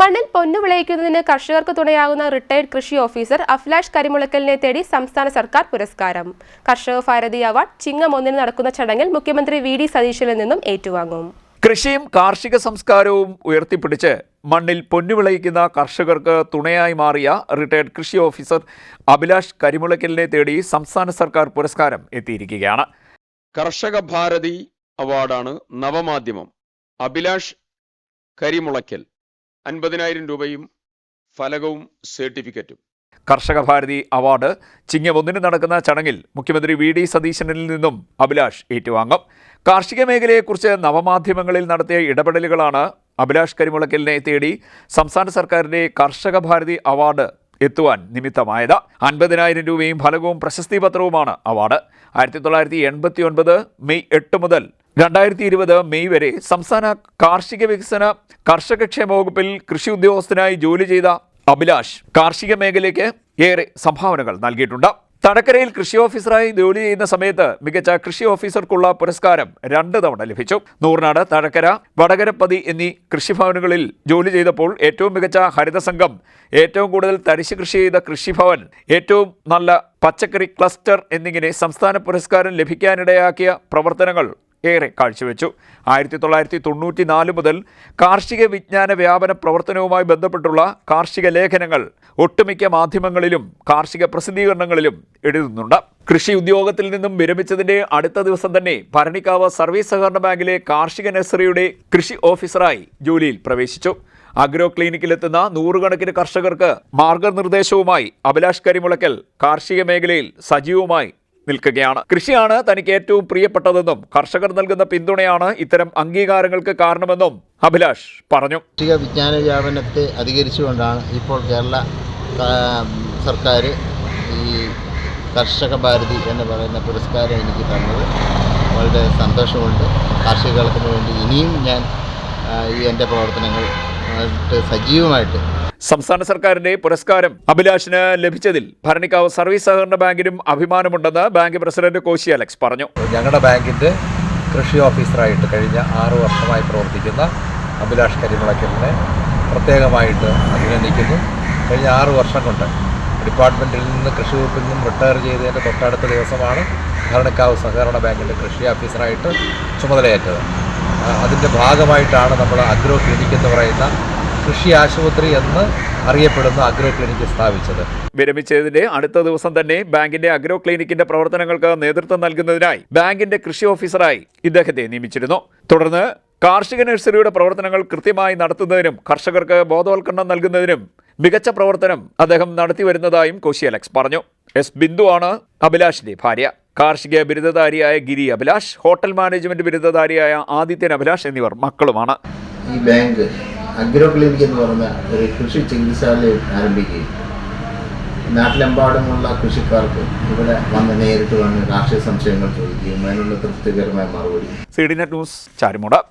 മണ്ണിൽ പൊന്നു വിളയിക്കുന്നതിന് കർഷകർക്ക് തുണയാകുന്ന റിട്ടയർഡ് കൃഷി ഓഫീസർ അഫ്ലാഷ് കരിമുളക്കലിനെ തേടി സംസ്ഥാന സർക്കാർ പുരസ്കാരം. കർഷക ഭാരതി അവാർഡ് ചിങ്ങം 1 നടക്കുന്ന ചടങ്ങിൽ മുഖ്യമന്ത്രി വി.ഡി. സതീശനിൽ നിന്നും ഏറ്റുവാങ്ങും. കൃഷിയും കാർഷിക സംസ്കാരവും ഉയർത്തിപ്പിടിച്ച് മണ്ണിൽ പൊന്നു വിളയിക്കുന്ന കർഷകർക്ക് തുണയായി മാറിയ റിട്ടയർഡ് കൃഷി ഓഫീസർ അഭിലാഷ് കരിമുളക്കലിനെ തേടി സംസ്ഥാന സർക്കാർ പുരസ്കാരം എത്തിയിരിക്കുകയാണ്. കർഷക ഭാരതി അവാർഡാണ് നവമാധ്യമം. അഭിലാഷ് കരിമുളക്കൽ 50,000 രൂപയും ഫലകവും സർട്ടിഫിക്കറ്റും. കർഷക ഭാരതി അവാർഡ് ചിങ്ങം 1 നടക്കുന്ന ചടങ്ങിൽ മുഖ്യമന്ത്രി വി.ഡി. സതീശനിൽ നിന്നും അഭിലാഷ് ഏറ്റുവാങ്ങും. കാർഷിക മേഖലയെക്കുറിച്ച് നവമാധ്യമങ്ങളിൽ നടത്തിയ ഇടപെടലുകളാണ് അഭിലാഷ് കരിമുളക്കലിനെ തേടി സംസ്ഥാന സർക്കാരിന്റെ കർഷക ഭാരതി അവാർഡ് എത്തുവാൻ നിമിത്തമായത്. 50,000 രൂപയും ഫലകവും പ്രശസ്തി പത്രവുമാണ് അവാർഡ്. 1989 മെയ് 8 മുതൽ 2020 മെയ് വരെ സംസ്ഥാന കാർഷിക വികസന കർഷകക്ഷേമ വകുപ്പിൽ കൃഷി ഉദ്യോഗസ്ഥനായി ജോലി ചെയ്ത അഭിലാഷ് കാർഷിക മേഖലയ്ക്ക് ഏറെ സംഭാവനകൾ നൽകിയിട്ടുണ്ട്. തടക്കരയിൽ കൃഷി ഓഫീസറായി ജോലി ചെയ്യുന്ന സമയത്ത് മികച്ച കൃഷി ഓഫീസർക്കുള്ള പുരസ്കാരം 2 തവണ ലഭിച്ചു. നൂർനാട്, തഴക്കര, വടകരപ്പതി എന്നീ കൃഷിഭവനുകളിൽ ജോലി ചെയ്തപ്പോൾ ഏറ്റവും മികച്ച ഹരിതസംഘം, ഏറ്റവും കൂടുതൽ തരിശ് കൃഷി ചെയ്ത കൃഷിഭവൻ, ഏറ്റവും നല്ല പച്ചക്കറി ക്ലസ്റ്റർ എന്നിങ്ങനെ സംസ്ഥാന പുരസ്കാരം ലഭിക്കാനിടയാക്കിയ പ്രവർത്തനങ്ങൾ ഏറെ കാഴ്ചവെച്ചു. 1994 മുതൽ കാർഷിക വിജ്ഞാന വ്യാപന പ്രവർത്തനവുമായി ബന്ധപ്പെട്ടുള്ള കാർഷിക ലേഖനങ്ങൾ ഒട്ടുമിക്ക മാധ്യമങ്ങളിലും കാർഷിക പ്രസിദ്ധീകരണങ്ങളിലും എഴുതുന്നുണ്ട്. കൃഷി ഉദ്യോഗത്തിൽ നിന്നും വിരമിച്ചതിന്റെ അടുത്ത ദിവസം തന്നെ ഭരണിക്കാവ് സർവീസ് സഹകരണ ബാങ്കിലെ കാർഷിക നഴ്സറിയുടെ കൃഷി ഓഫീസറായി ജോലിയിൽ പ്രവേശിച്ചു. അഗ്രോ ക്ലിനിക്കിലെത്തുന്ന 100 കണക്കിന് കർഷകർക്ക് മാർഗനിർദ്ദേശവുമായി അഭിലാഷ് കരിമുളക്കൽ കാർഷിക മേഖലയിൽ സജീവമായി നിൽക്കുകയാണ്. കൃഷിയാണ് തനിക്ക് ഏറ്റവും പ്രിയപ്പെട്ടതെന്നും കർഷകർ നൽകുന്ന പിന്തുണയാണ് ഇത്തരം അംഗീകാരങ്ങൾക്ക് കാരണമെന്നും അഭിലാഷ് പറഞ്ഞു. കാർഷിക വിജ്ഞാന വ്യാപനത്തെ അധികരിച്ചുകൊണ്ടാണ് ഇപ്പോൾ കേരള സർക്കാർ ഈ കർഷക ഭാരതി എന്ന് പറയുന്ന പുരസ്കാരം എനിക്ക് തന്നത്. വളരെ സന്തോഷമുണ്ട്. കാർഷികൾക്ക് വേണ്ടി ഇനിയും ഞാൻ എൻ്റെ പ്രവർത്തനങ്ങൾ സജീവമായിട്ട്. സംസ്ഥാന സർക്കാരിന്റെ പുരസ്കാരം അഭിലാഷിന് ലഭിച്ചതിൽ ഭരണിക്കാവ് സർവീസ് സഹകരണ ബാങ്കിനും അഭിമാനമുണ്ടെന്ന് ബാങ്ക് പ്രസിഡന്റ് കോശി അലക്സ് പറഞ്ഞു. ഞങ്ങളുടെ ബാങ്കിന്റെ കൃഷി ഓഫീസറായിട്ട് കഴിഞ്ഞ 6 വർഷമായി പ്രവർത്തിക്കുന്ന അഭിലാഷ് കരിമുളക്കലിനെ പ്രത്യേകമായിട്ട് അഭിനന്ദിക്കുന്നു. കഴിഞ്ഞ 6 വർഷം കൊണ്ട് ഡിപ്പാർട്ട്മെൻറ്റിൽ നിന്ന് കൃഷി വകുപ്പിൽ നിന്നും റിട്ടയർ ചെയ്തതിൻ്റെ തൊട്ടടുത്ത ദിവസമാണ് ഭരണിക്കാവ് സഹകരണ ബാങ്കിൻ്റെ കൃഷി ഓഫീസറായിട്ട് ചുമതലയേറ്റത്. അതിൻ്റെ ഭാഗമായിട്ടാണ് നമ്മൾ അഗ്രോ ക്ലിനിക് എന്ന് പറയുന്ന കൃഷി ആശുപത്രി എന്ന് അറിയപ്പെടുന്ന അഗ്രോ ക്ലിനിക് സ്ഥാപിച്ചത്. വിരമിച്ചതിന്റെ അടുത്ത ദിവസം തന്നെ ബാങ്കിന്റെ അഗ്രോ ക്ലിനിക്കിന്റെ പ്രവർത്തനങ്ങൾക്ക് നേതൃത്വം നൽകുന്നതിനായി ബാങ്കിന്റെ കൃഷി ഓഫീസറായി ഇദ്ദേഹത്തെ നിയമിച്ചിരുന്നു. തുടർന്ന് കാർഷിക നഴ്സറിയുടെ പ്രവർത്തനങ്ങൾ കൃത്യമായി നടത്തുന്നതിനും കർഷകർക്ക് ബോധവൽക്കരണം നൽകുന്നതിനും മികച്ച പ്രവർത്തനം അദ്ദേഹം നടത്തിവരുന്നതായും കോശി അലക്സ് പറഞ്ഞു. എസ് ബിന്ദുവാണ് അഭിലാഷിന്റെ ഭാര്യ. കാർഷിക ബിരുദധാരിയായ ഗിരി അഭിലാഷ്, ഹോട്ടൽ മാനേജ്മെന്റ് ബിരുദധാരിയായ ആദിത്യൻ അഭിലാഷ് എന്നിവർ മക്കളുമാണ്. ഈ ബാങ്ക് അഗ്രോ ക്ലിനിക് എന്ന് പറഞ്ഞ ഒരു കൃഷി ചികിത്സാലയം ആരംഭിക്കുകയും നാട്ടിലെമ്പാടുമുള്ള കൃഷിക്കാർക്ക് ഇവിടെ നേരിട്ട് വന്ന് കാർഷിക സംശയങ്ങൾ ചോദിക്കുകയും അതിനുള്ള തൃപ്തികരമായ മറുപടി. CDNet news, Charummood.